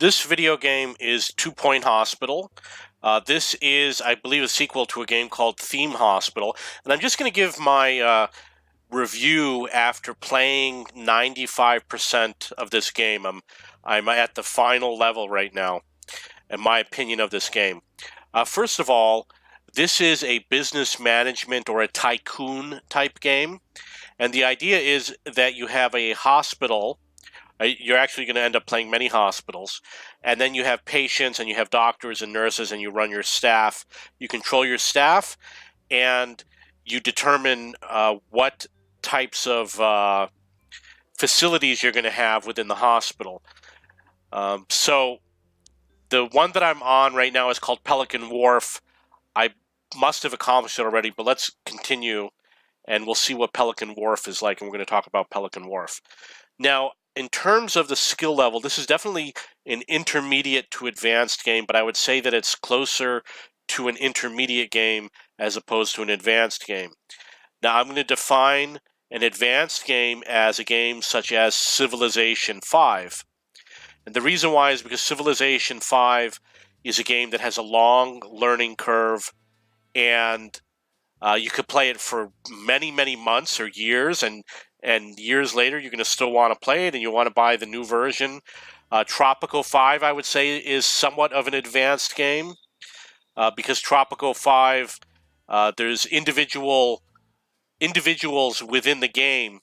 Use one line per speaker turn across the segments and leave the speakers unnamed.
This video game is 2 Point Hospital. This is, I believe, a sequel to a game called Theme Hospital. And I'm just going to give my review after playing 95% of this game. I'm at the final level right now, and my opinion of this game. First of all, this is a business management or a tycoon type game. And the idea is that you have a hospital. You're actually going to end up playing many hospitals. And then you have patients and you have doctors and nurses and you run your staff. You control your staff and you determine what types of facilities you're going to have within the hospital. So the one that I'm on right now is called Pelican Wharf. I must have accomplished it already, but let's continue and we'll see what Pelican Wharf is like, and we're going to talk about Pelican Wharf. Now, in terms of the skill level, this is definitely an intermediate to advanced game, but I would say that it's closer to an intermediate game as opposed to an advanced game. Now, I'm going to define an advanced game as a game such as Civilization V. And the reason why is because Civilization V is a game that has a long learning curve, and you could play it for many, many months or years, and years later you're going to still want to play it and you want to buy the new version. Tropico 5, I would say, is somewhat of an advanced game because Tropico 5, there's individuals within the game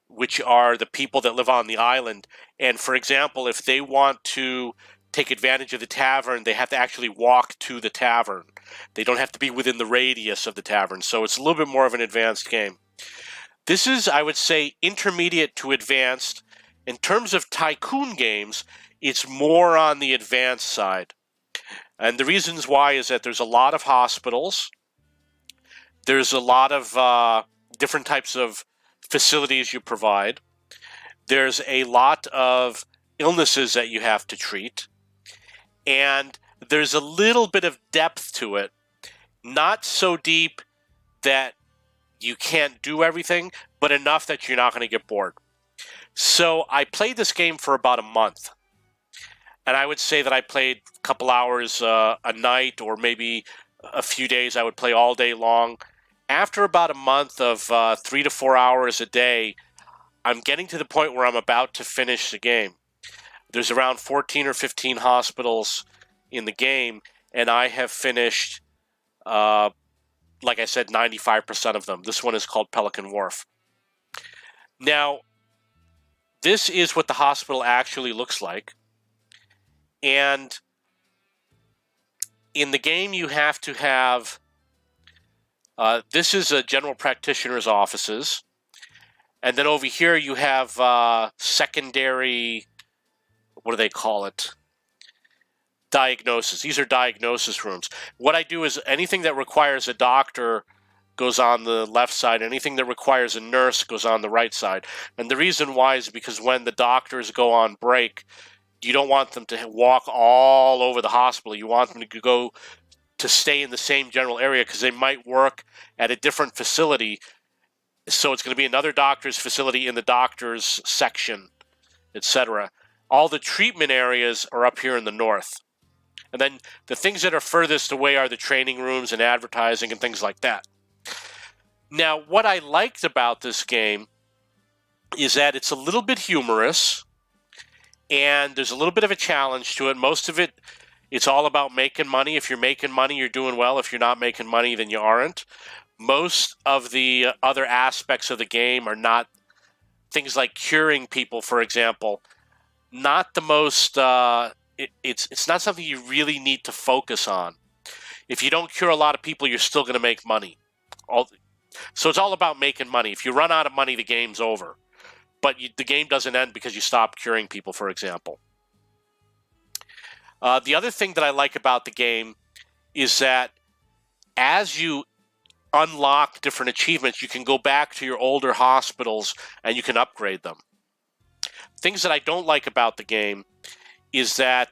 which are the people that live on the island. And for example, if they want to take advantage of the tavern, they have to actually walk to the tavern. They don't have to be within the radius of the tavern. So it's a little bit more of an advanced game. This is, I would say, intermediate to advanced. In terms of tycoon games, it's more on the advanced side. And the reasons why is that there's a lot of hospitals. There's a lot of different types of facilities you provide. There's a lot of illnesses that you have to treat. And there's a little bit of depth to it. Not so deep that you can't do everything, but enough that you're not going to get bored. So I played this game for about a month. And I would say that I played a couple hours a night, or maybe a few days I would play all day long. After about a month of 3 to 4 hours a day, I'm getting to the point where I'm about to finish the game. There's around 14 or 15 hospitals in the game, and I have finished, like I said, 95% of them. This one is called Pelican Wharf. Now, this is what the hospital actually looks like. And in the game, you have to have, this is a general practitioner's offices. And then over here, you have secondary, what do they call it? Diagnosis. These are diagnosis rooms. What I do is anything that requires a doctor goes on the left side. Anything that requires a nurse goes on the right side. And the reason why is because when the doctors go on break, you don't want them to walk all over the hospital. You want them to stay in the same general area because they might work at a different facility. So it's going to be another doctor's facility in the doctor's section, etc. All the treatment areas are up here in the north. And then the things that are furthest away are the training rooms and advertising and things like that. Now, what I liked about this game is that it's a little bit humorous and there's a little bit of a challenge to it. Most of it, it's all about making money. If you're making money, you're doing well. If you're not making money, then you aren't. Most of the other aspects of the game are not things like curing people, for example. Not the most... It's not something you really need to focus on. If you don't cure a lot of people, you're still going to make money. So it's all about making money. If you run out of money, the game's over. But the game doesn't end because you stop curing people, for example. The other thing that I like about the game is that as you unlock different achievements, you can go back to your older hospitals and you can upgrade them. Things that I don't like about the game is that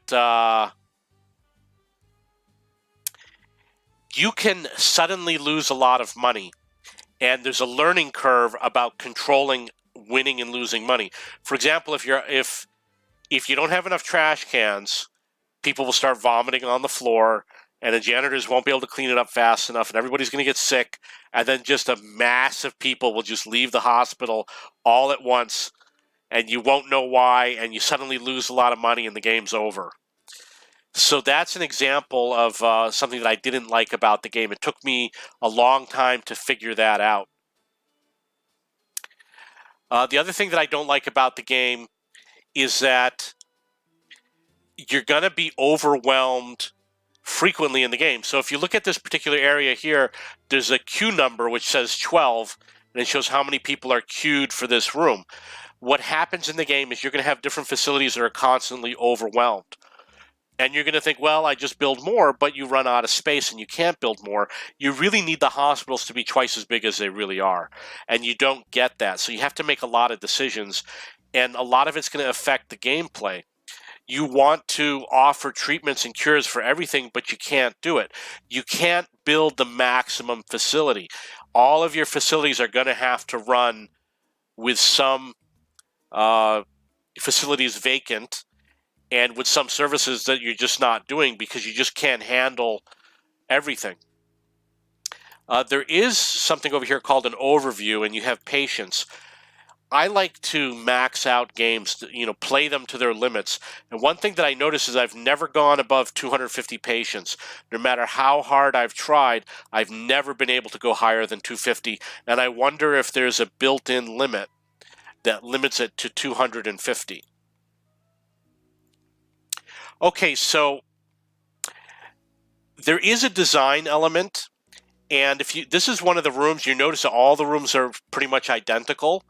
you can suddenly lose a lot of money, and there's a learning curve about controlling winning and losing money. For example, if If you don't have enough trash cans, people will start vomiting on the floor, and the janitors won't be able to clean it up fast enough, and everybody's going to get sick, and then just a mass of people will just leave the hospital all at once, and you won't know why, and you suddenly lose a lot of money, and the game's over. So that's an example of something that I didn't like about the game. It took me a long time to figure that out. The other thing that I don't like about the game is that you're going to be overwhelmed frequently in the game. So if you look at this particular area here, there's a queue number which says 12, and it shows how many people are queued for this room. What happens in the game is you're going to have different facilities that are constantly overwhelmed. And you're going to think, well, I just build more, but you run out of space and you can't build more. You really need the hospitals to be twice as big as they really are. And you don't get that. So you have to make a lot of decisions, and a lot of it's going to affect the gameplay. You want to offer treatments and cures for everything, but you can't do it. You can't build the maximum facility. All of your facilities are going to have to run with some facilities vacant and with some services that you're just not doing because you just can't handle everything. There is something over here called an overview, and you have patients. I like to max out games, play them to their limits. And one thing that I notice is I've never gone above 250 patients. No matter how hard I've tried, I've never been able to go higher than 250. And I wonder if there's a built-in limit that limits it to 250. Okay, so there is a design element. And this is one of the rooms, you notice that all the rooms are pretty much identical.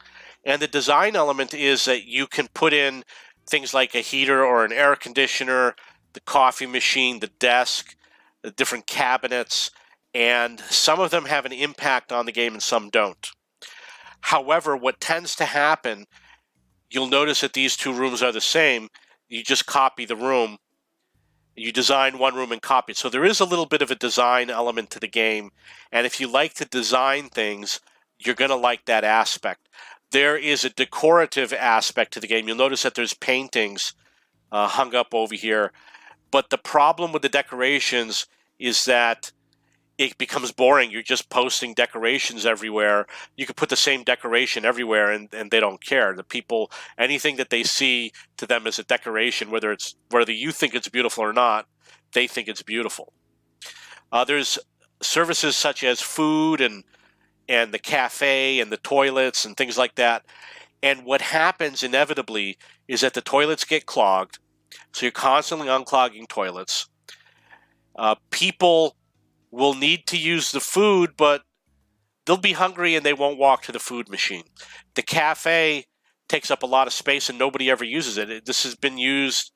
And the design element is that you can put in things like a heater or an air conditioner, the coffee machine, the desk, the different cabinets, and some of them have an impact on the game and some don't. However, what tends to happen, you'll notice that these two rooms are the same. You just copy the room. You design one room and copy it. So there is a little bit of a design element to the game. And if you like to design things, you're going to like that aspect. There is a decorative aspect to the game. You'll notice that there's paintings hung up over here. But the problem with the decorations is that it becomes boring. You're just posting decorations everywhere. You could put the same decoration everywhere and they don't care. The people, anything that they see to them as a decoration, whether you think it's beautiful or not, they think it's beautiful. There's services such as food and the cafe and the toilets and things like that. And what happens inevitably is that the toilets get clogged. So you're constantly unclogging toilets. People will need to use the food, but they'll be hungry and they won't walk to the food machine. The cafe takes up a lot of space and nobody ever uses it. This has been used,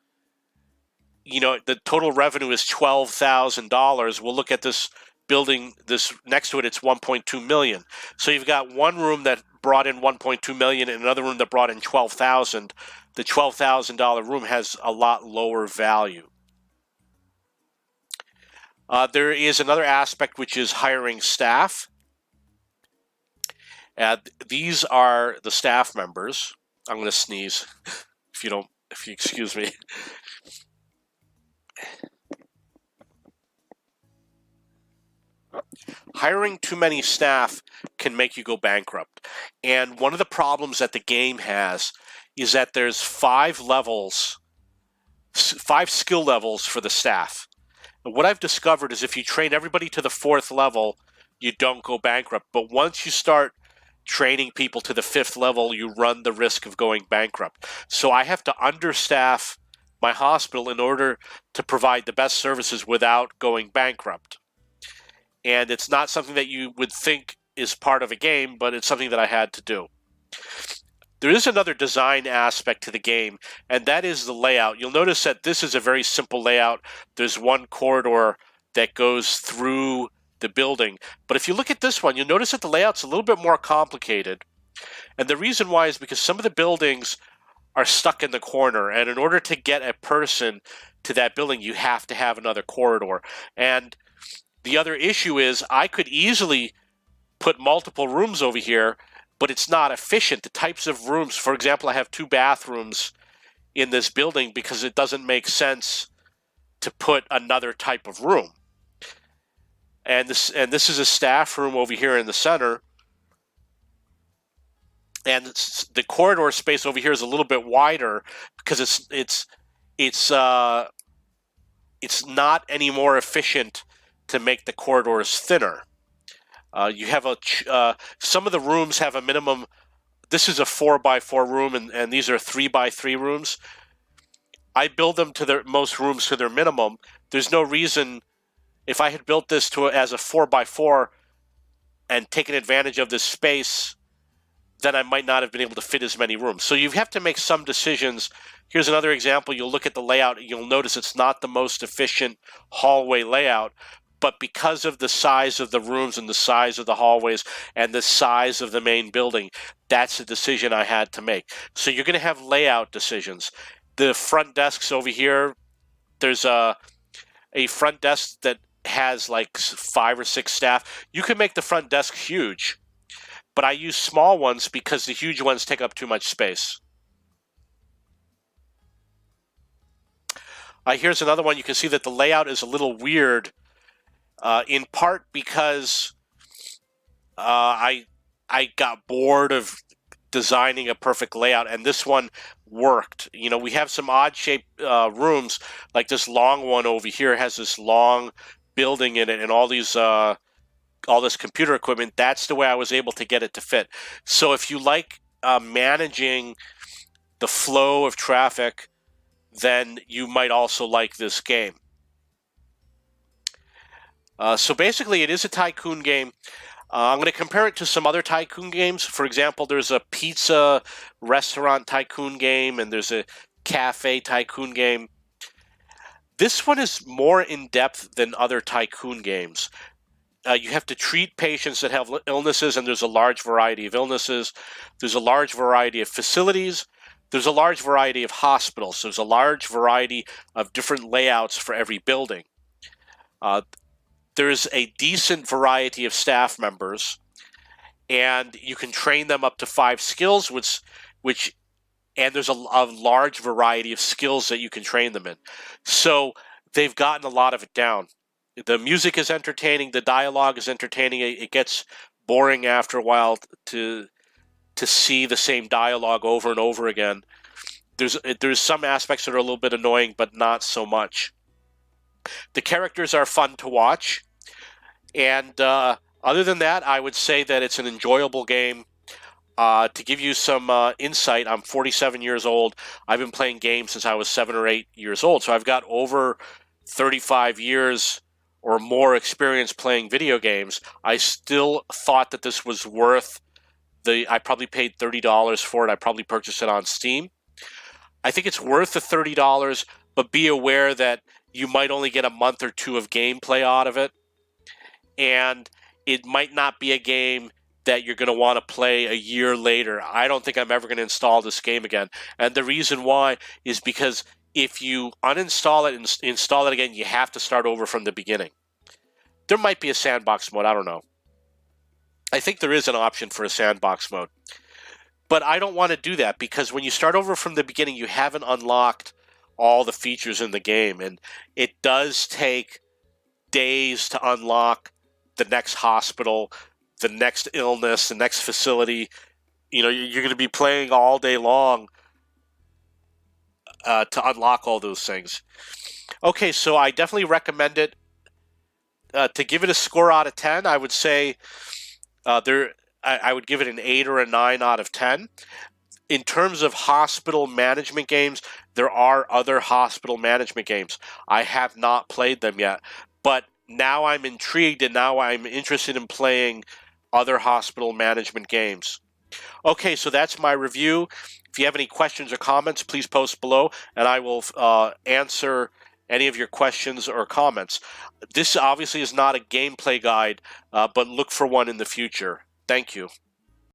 the total revenue is $12,000. We'll look at this building, this next to it, it's $1.2 million. So you've got one room that brought in $1.2 million and another room that brought in $12,000. The $12,000 room has a lot lower value. There is another aspect, which is hiring staff. These are the staff members. I'm going to sneeze if you excuse me. Hiring too many staff can make you go bankrupt. And one of the problems that the game has is that there's 5 skill levels for the staff. And what I've discovered is if you train everybody to the 4th level, you don't go bankrupt. But once you start training people to the 5th level, you run the risk of going bankrupt. So I have to understaff my hospital in order to provide the best services without going bankrupt. And it's not something that you would think is part of a game, but it's something that I had to do. There is another design aspect to the game, and that is the layout. You'll notice that this is a very simple layout. There's one corridor that goes through the building. But if you look at this one, you'll notice that the layout's a little bit more complicated. And the reason why is because some of the buildings are stuck in the corner, and in order to get a person to that building, you have to have another corridor. And the other issue is I could easily put multiple rooms over here, but it's not efficient. The types of rooms, for example, I have 2 bathrooms in this building because it doesn't make sense to put another type of room. And this is a staff room over here in the center. And the corridor space over here is a little bit wider because it's not any more efficient to make the corridors thinner. You have some of the rooms have a minimum. This is a 4x4 room, and these are 3x3 rooms. I build them to most rooms to their minimum. There's no reason, if I had built this as a 4x4 and taken advantage of this space, then I might not have been able to fit as many rooms. So you have to make some decisions. Here's another example. You'll look at the layout. You'll notice it's not the most efficient hallway layout, but because of the size of the rooms and the size of the hallways and the size of the main building, that's a decision I had to make. So you're going to have layout decisions. The front desks over here, there's a front desk that has like 5 or 6 staff. You can make the front desk huge, but I use small ones because the huge ones take up too much space. Here's another one. You can see that the layout is a little weird, in part because I got bored of designing a perfect layout, and this one worked. You know, we have some odd-shaped rooms, like this long one over here has this long building in it, and all this computer equipment. That's the way I was able to get it to fit. So if you like managing the flow of traffic, then you might also like this game. So basically, it is a tycoon game. I'm going to compare it to some other tycoon games. For example, there's a pizza restaurant tycoon game, and there's a cafe tycoon game. This one is more in-depth than other tycoon games. You have to treat patients that have illnesses, and there's a large variety of illnesses. There's a large variety of facilities. There's a large variety of hospitals. There's a large variety of different layouts for every building. There's a decent variety of staff members, and you can train them up to 5 skills, and there's a large variety of skills that you can train them in. So they've gotten a lot of it down. The music is entertaining. The dialogue is entertaining. It gets boring after a while to see the same dialogue over and over again. There's some aspects that are a little bit annoying, but not so much. The characters are fun to watch. And other than that, I would say that it's an enjoyable game. To give you some insight, I'm 47 years old. I've been playing games since I was 7 or 8 years old. So I've got over 35 years or more experience playing video games. I still thought that this was worth I probably paid $30 for it. I probably purchased it on Steam. I think it's worth the $30, but be aware that you might only get a month or 2 of gameplay out of it. And it might not be a game that you're going to want to play a year later. I don't think I'm ever going to install this game again. And the reason why is because if you uninstall it and install it again, you have to start over from the beginning. There might be a sandbox mode. I don't know. I think there is an option for a sandbox mode. But I don't want to do that because when you start over from the beginning, you haven't unlocked all the features in the game. And it does take days to unlock the next hospital, the next illness, the next facility. You know, you're going to be playing all day long to unlock all those things. Okay, so I definitely recommend it. To give it a score out of 10, I would say I would give it an 8 or a 9 out of 10. In terms of hospital management games, there are other hospital management games. I have not played them yet, but now I'm intrigued and now I'm interested in playing other hospital management games. Okay, so that's my review. If you have any questions or comments, please post below, and I will answer any of your questions or comments. This obviously is not a gameplay guide, but look for one in the future. Thank you.